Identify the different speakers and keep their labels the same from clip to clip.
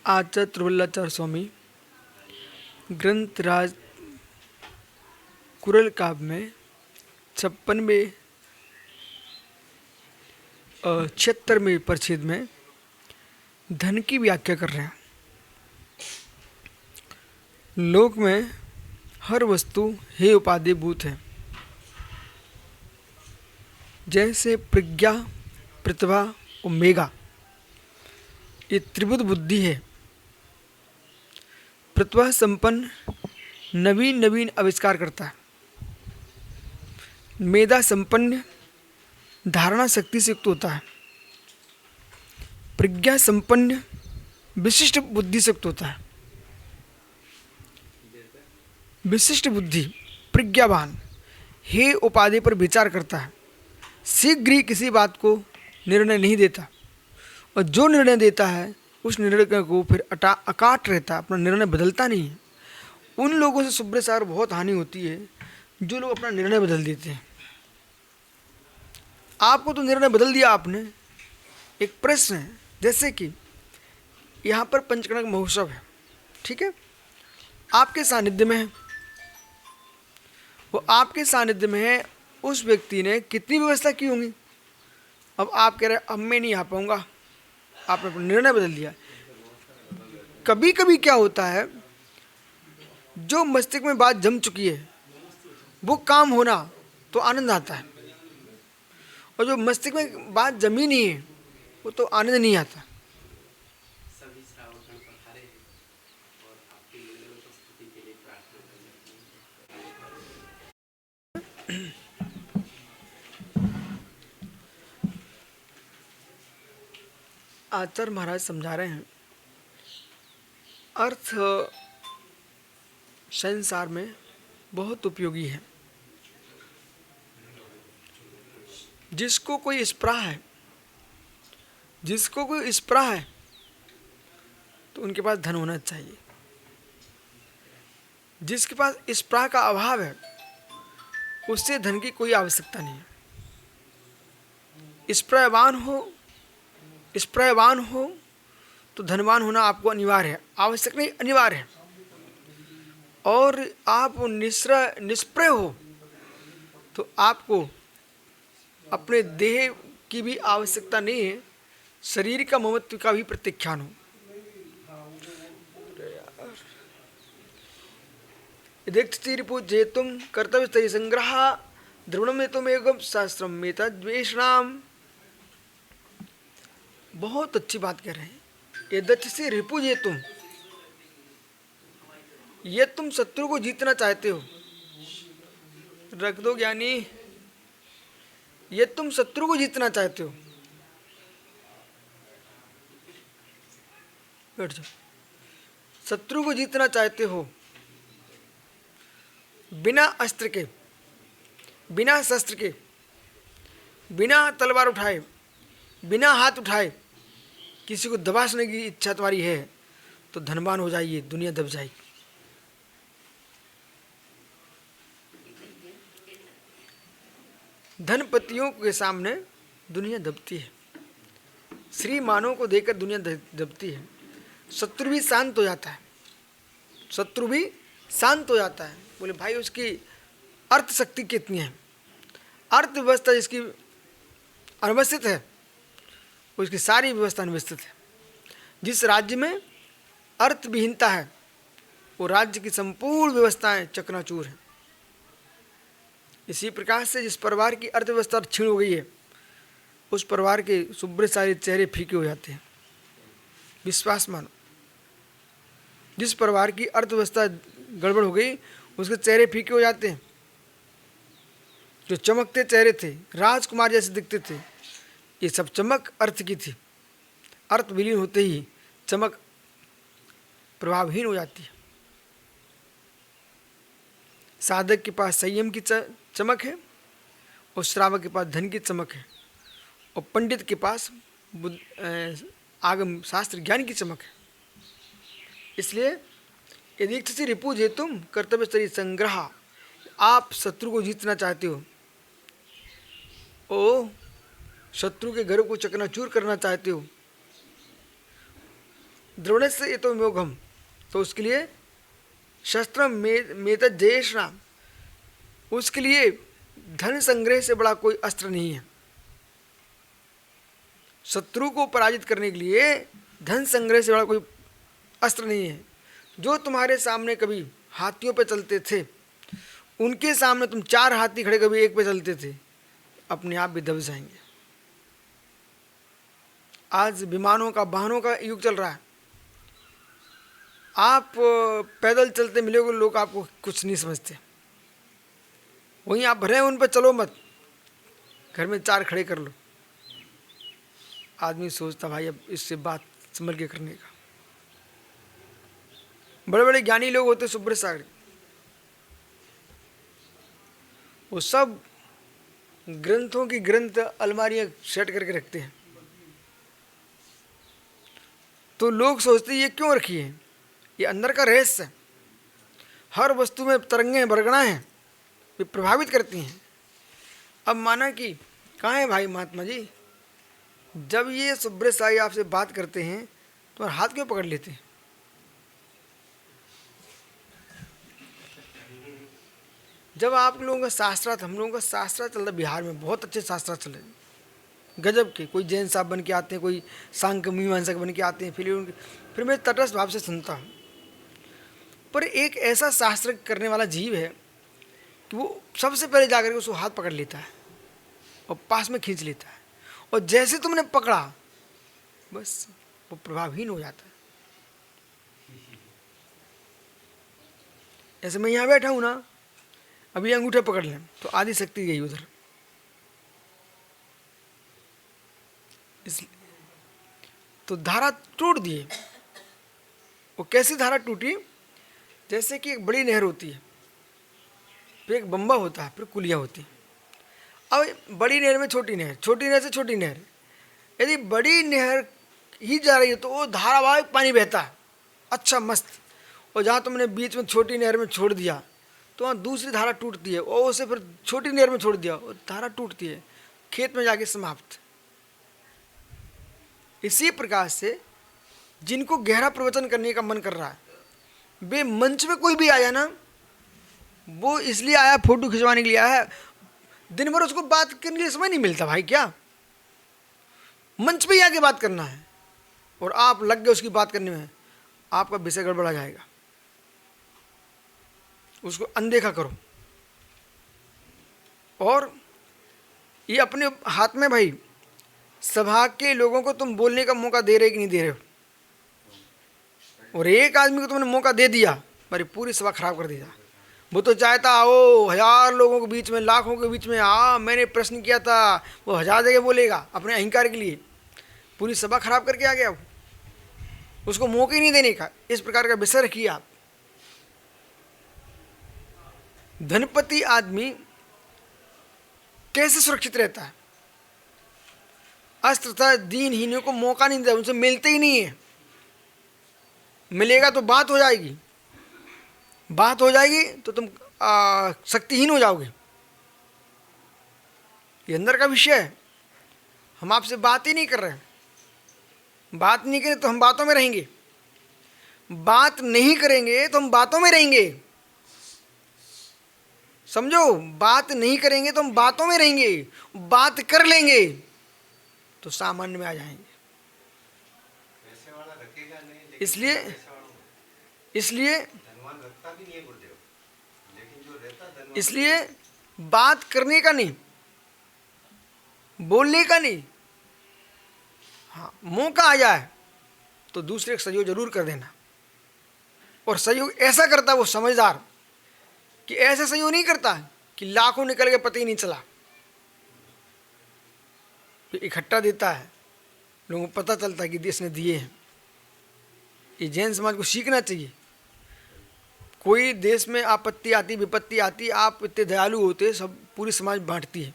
Speaker 1: आचार्य त्रिवल्लाचार्य स्वामी ग्रंथराज कुरल काव्य में 56वें 76वें परिच्छेद में धन की व्याख्या कर रहे हैं। लोक में हर वस्तु हे उपाधि भूत है, जैसे प्रज्ञा, प्रतिभा और मेघा ये त्रिभुत बुद्धि है। प्रतिभा संपन्न नवीन नवीन आविष्कार करता है। मेधा संपन्न धारणा शक्ति से युक्त होता है। प्रज्ञा संपन्न विशिष्ट बुद्धि से युक्त होता है। विशिष्ट बुद्धि प्रज्ञावान हे उपाधि पर विचार करता है। शीघ्र ही किसी बात को निर्णय नहीं देता, और जो निर्णय देता है उस निर्णय को फिर अकाट रहता है, अपना निर्णय बदलता नहीं है। उन लोगों से सुब्रत सार बहुत हानि होती है जो लोग अपना निर्णय बदल देते हैं। आपको तो निर्णय बदल दिया आपने। एक प्रश्न है, जैसे कि यहाँ पर पंचकर्म महोत्सव है, ठीक है, आपके सानिध्य में है, वो आपके सानिध्य में है। उस व्यक्ति ने कितनी व्यवस्था की होंगी। अब आप कह रहे अब मैं नहीं आ पाऊंगा, आपने अपना निर्णय बदल दिया। कभी कभी क्या होता है, जो मस्तिष्क में बात जम चुकी है वो काम होना तो आनंद आता है, और जो मस्तिष्क में बात जमी नहीं है वो तो आनंद नहीं आता। आचार्य महाराज समझा रहे हैं, अर्थ संसार में बहुत उपयोगी है। जिसको कोई स्पृहा है, जिसको कोई स्पृहा है तो उनके पास धन होना चाहिए। जिसके पास स्पृहा का अभाव है उससे धन की कोई आवश्यकता नहीं है। स्पृहवान हो तो धनवान होना आपको अनिवार्य है, आवश्यक नहीं, अनिवार्य है। और आप निष्प्रय हो तो आपको अपने देह की भी आवश्यकता नहीं है, शरीर का ममत्व का भी प्रत्याख्यान हो। यदि रिपुजेतुम कर्तव्य संग्रह द्रवणम में तुम एवं शास्त्रम में द्वेषणाम। बहुत अच्छी बात कह रहे हैं। यदि से रिपुजेतुम, ये तुम शत्रु को जीतना चाहते हो, रख दो ज्ञानी, ये तुम शत्रु को जीतना चाहते हो, बैठ जाओ। शत्रु को जीतना चाहते हो बिना अस्त्र के, बिना शस्त्र के, बिना तलवार उठाए, बिना हाथ उठाए किसी को दबाने की इच्छा तुम्हारी है तो धनवान हो जाइए, दुनिया दब जाएगी। धनपतियों के सामने दुनिया दबती है, श्रीमानों को देखकर दुनिया दबती है। शत्रु भी शांत हो जाता है, शत्रु भी शांत हो जाता है। बोले भाई उसकी अर्थ शक्ति कितनी है, अर्थव्यवस्था जिसकी अनवस्थित है उसकी सारी व्यवस्था अनवस्थित है। जिस राज्य में अर्थ विहीनता है वो राज्य की संपूर्ण व्यवस्थाएं चकनाचूर हैं। इसी प्रकार से जिस परिवार की अर्थव्यवस्था क्षीण हो गई है उस परिवार के सुब्रत सारे चेहरे फीके हो जाते हैं। विश्वास मानो, जिस परिवार की अर्थव्यवस्था गड़बड़ हो गई उसके चेहरे फीके हो जाते हैं। जो चमकते चेहरे थे, राजकुमार जैसे दिखते थे, ये सब चमक अर्थ की थी। अर्थ विलीन होते ही चमक प्रभावहीन हो जाती है। साधक के पास संयम की चमक है और श्रावक के पास धन की चमक है, और पंडित के पास आगम शास्त्र ज्ञान की चमक है। इसलिए यदि से रिपु जे तुम कर्तव्य स्तरीय संग्रह, आप शत्रु को जीतना चाहते हो, ओ शत्रु के घर को चकनाचूर करना चाहते हो, द्रविणस्य यतो मोघम, तो उसके लिए शस्त्र मेत जयेशना, उसके लिए धन संग्रह से बड़ा कोई अस्त्र नहीं है। शत्रु को पराजित करने के लिए धन संग्रह से बड़ा कोई अस्त्र नहीं है। जो तुम्हारे सामने कभी हाथियों पे चलते थे, उनके सामने तुम 4 हाथी खड़े कभी एक पे चलते थे, अपने आप भी दब जाएंगे। आज विमानों का, वाहनों का युग चल रहा है। आप पैदल चलते मिलोगे, लोग आपको कुछ नहीं समझते। वहीं आप भरे उन पर चलो मत, घर में 4 खड़े कर लो। आदमी सोचता भाई अब इससे बात संभल के करने का। बड़े बड़े ज्ञानी लोग होते, सुब्रत सागर, वो सब ग्रंथों की ग्रंथ अलमारियां सेट करके रखते हैं। तो लोग सोचते ये क्यों रखी है, ये अंदर का रहस्य है। हर वस्तु में तरंगें बरगना हैं, वे प्रभावित करती हैं। अब माना कि कहाँ है भाई महात्मा जी, जब ये सुब्रत साई आपसे बात करते हैं तो हाथ क्यों पकड़ लेते हैं? जब आप लोगों का शास्त्रार्थ, हम लोगों का शास्त्रार्थ चल रहा बिहार में, बहुत अच्छे शास्त्रार्थ चल रहे गजब के। कोई जैन साहब बन के आते हैं, कोई सांख्य मीमांसक बन के आते हैं, फिर मैं तटस्थ भाव से सुनता हूँ। पर एक ऐसा शास्त्र करने वाला जीव है कि वो सबसे पहले जाकर के उसको हाथ पकड़ लेता है और पास में खींच लेता है, और जैसे तुमने पकड़ा बस वो प्रभावहीन हो जाता है। ऐसे मैं यहाँ बैठा हूँ ना, अभी अंगूठा पकड़ लें तो आधी शक्ति गई उधर। इसलिए तो धारा टूट दिए। वो कैसी धारा टूटी? जैसे कि एक बड़ी नहर होती है, फिर एक बम्बा होता है, फिर कुलिया होती है। अब बड़ी नहर में छोटी नहर, छोटी नहर से छोटी नहर। यदि बड़ी नहर ही जा रही है तो वो धारावाहिक पानी बहता है, अच्छा मस्त। और जहाँ तुमने बीच में छोटी नहर में छोड़ दिया तो वहाँ दूसरी धारा टूटती है, और उसे फिर छोटी नहर में छोड़ दिया और धारा टूटती है, खेत में जाके समाप्त। इसी प्रकार से जिनको गहरा प्रवचन करने का मन कर रहा है, वे मंच में कोई भी आया ना, वो इसलिए आया फोटो खिंचवाने के लिए आया है, दिन भर उसको बात करने के लिए समय नहीं मिलता भाई। क्या मंच पे ही आके बात करना है और आप लग गए उसकी बात करने में, आपका विषय गड़बड़ा जाएगा। उसको अनदेखा करो। और ये अपने हाथ में भाई, सभा के लोगों को तुम बोलने का मौका दे रहे कि नहीं दे रहे हो। और एक आदमी को तुमने मौका दे दिया, मेरी पूरी सभा खराब कर दिया। वो तो चाहता आओ 1000 लोगों के बीच में, लाखों के बीच में, मैंने प्रश्न किया था, वो 1000 जगह बोलेगा अपने अहंकार के लिए, पूरी सभा खराब करके आ गया। उसको मौका ही नहीं देने का। इस प्रकार का विषय रखिए आप। धनपति आदमी कैसे सुरक्षित रहता है? अस्त्र तथा दीनहीनों को मौका नहीं देता, उनसे मिलते ही नहीं है। मिलेगा तो बात हो जाएगी, बात हो जाएगी तो तुम शक्तिहीन हो जाओगे। ये अंदर का विषय है। हम आपसे बात ही नहीं कर रहे हैं। बात नहीं करें तो हम बातों में रहेंगे, बात नहीं करेंगे तो हम बातों में रहेंगे। समझो, बात नहीं करेंगे तो हम बातों में रहेंगे, बात कर लेंगे तो सामान्य में आ जाएंगे। इसलिए बात करने का नहीं, बोलने का नहीं। हाँ, मौका आ जाए तो दूसरे का सहयोग जरूर कर देना। और सहयोग ऐसा करता है वो समझदार, कि ऐसा सहयोग नहीं करता कि लाखों निकल के पता ही नहीं चला। तो इकट्ठा देता है, लोगों को पता चलता है कि देश ने दिए हैं। ये जैन समाज को सीखना चाहिए। कोई देश में आपत्ति आती, विपत्ति आती, आप इतने दयालु होते, सब पूरी समाज बांटती है।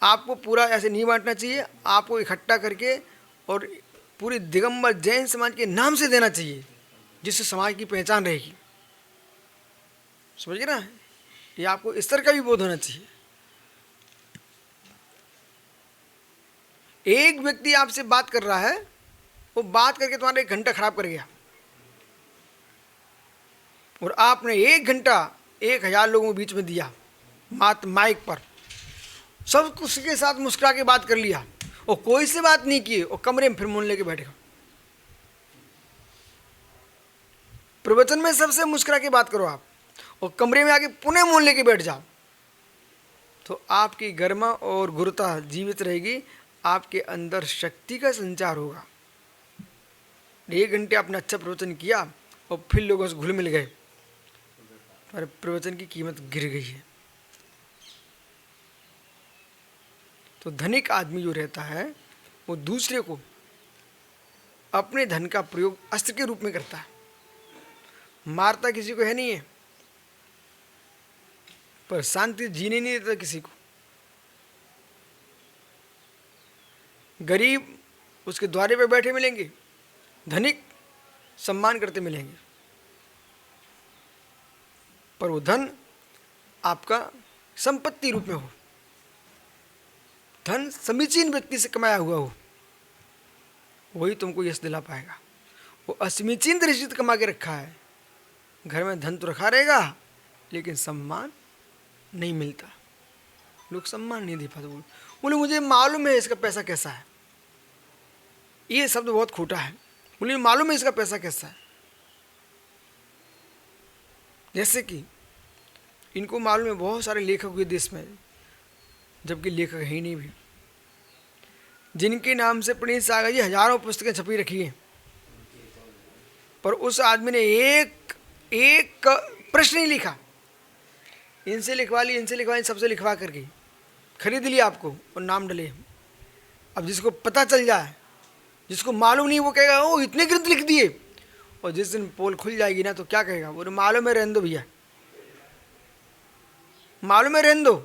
Speaker 1: आपको पूरा ऐसे नहीं बांटना चाहिए, आपको इकट्ठा करके और पूरी दिगंबर जैन समाज के नाम से देना चाहिए, जिससे समाज की पहचान रहेगी। समझ ना? ये आपको इस तरह का भी बोध होना चाहिए। एक व्यक्ति आपसे बात कर रहा है वो बात करके तुम्हारा 1 घंटा खराब कर गया, और आपने 1 घंटा 1000 लोगों के बीच में दिया, माइक पर सब कुछ के साथ मुस्कुरा के बात कर लिया, और कोई से बात नहीं की, और कमरे में फिर मुंह लेके बैठ गए। प्रवचन में सबसे मुस्कुरा के बात करो आप, और कमरे में आके पुनः मुंह लेके बैठ जाओ, तो आपकी गरिमा और गुरुता जीवित रहेगी, आपके अंदर शक्ति का संचार होगा। 1 घंटे आपने अच्छा प्रवचन किया और फिर लोगों से घुल मिल गए, पर प्रवचन की कीमत गिर गई है। तो धनिक आदमी जो रहता है वो दूसरे को अपने धन का प्रयोग अस्त्र के रूप में करता है, मारता किसी को है नहीं है, पर शांति जीने नहीं देता किसी को। गरीब उसके द्वारे पे बैठे मिलेंगे, धनिक सम्मान करते मिलेंगे, पर वो धन आपका संपत्ति रूप में हो, धन समीचीन व्यक्ति से कमाया हुआ हो, वही तुमको यश दिला पाएगा। वो असमीचीन दृष्टि से कमा के रखा है, घर में धन तो रखा रहेगा लेकिन सम्मान नहीं मिलता, लोग सम्मान नहीं दे पाते। बोले मुझे मालूम है इसका पैसा कैसा है, ये शब्द बहुत खोटा है, बोले मालूम है इसका पैसा कैसा है। जैसे कि इनको मालूम है बहुत सारे लेखक हुए देश में, जबकि लेखक है ही नहीं भी, जिनके नाम से प्रणीत सागर जी हजारों पुस्तकें छपी रखी हैं, पर उस आदमी ने एक प्रश्न नहीं लिखा। इनसे लिखवा ली, इनसे लिखवा ली, सबसे लिखवा करके खरीद लिया आपको और नाम डले। अब जिसको पता चल जाए, जिसको मालूम नहीं, वो कहेगा ओ इतने ग्रंथ लिख दिए, और जिस दिन पोल खुल जाएगी ना तो क्या कहेगा, बोले मालूम है रहने दो भैया, मालूम है रहने दो,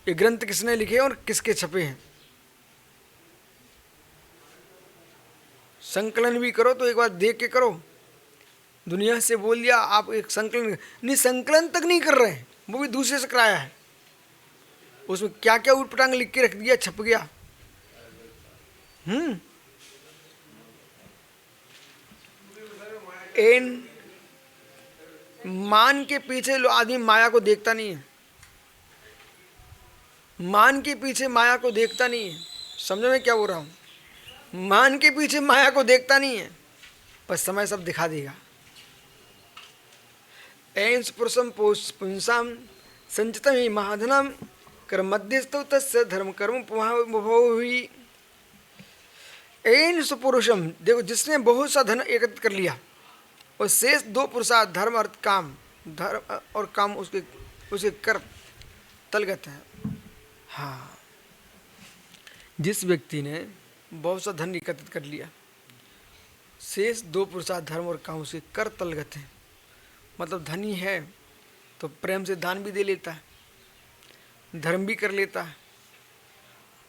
Speaker 1: ये ग्रंथ किसने लिखे और किसके छपे हैं। संकलन भी करो तो एक बार देख के करो, दुनिया से बोल दिया आप एक संकलन नहीं, संकलन तक नहीं कर रहे हैं, वो भी दूसरे से कराया है, उसमें क्या क्या उटपटांग लिख के रख दिया, छप गया। मान के पीछे आदमी माया को देखता नहीं है, मान के पीछे माया को देखता नहीं है। समझो मैं क्या बोल रहा हूं, मान के पीछे माया को देखता नहीं है, पर समय सब दिखा देगा। एंस पुरुषम पुंसाम संचितम ही महाधनम कर मध्यस्थो तस्य धर्म कर्म हुई। एंस पुरुषम, देखो जिसने बहुत सा धन एकत्रित कर लिया और शेष 2 पुरुषार्थ धर्म अर्थ काम, धर्म और काम उसके कर तलगत है। हाँ, जिस व्यक्ति ने बहुत सा धन एकत्रित कर लिया, शेष 2 पुरुषार्थ धर्म और काम उसके कर तलगत है, मतलब धनी है तो प्रेम से दान भी दे लेता है, धर्म भी कर लेता है,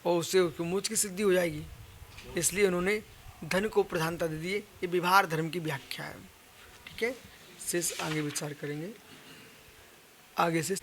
Speaker 1: और उससे उसको मोक्ष की सिद्धि हो जाएगी। इसलिए उन्होंने धन को प्रधानता दे दी। ये व्यवहार धर्म की व्याख्या है। ठीक है, शेष आगे विचार करेंगे आगे से।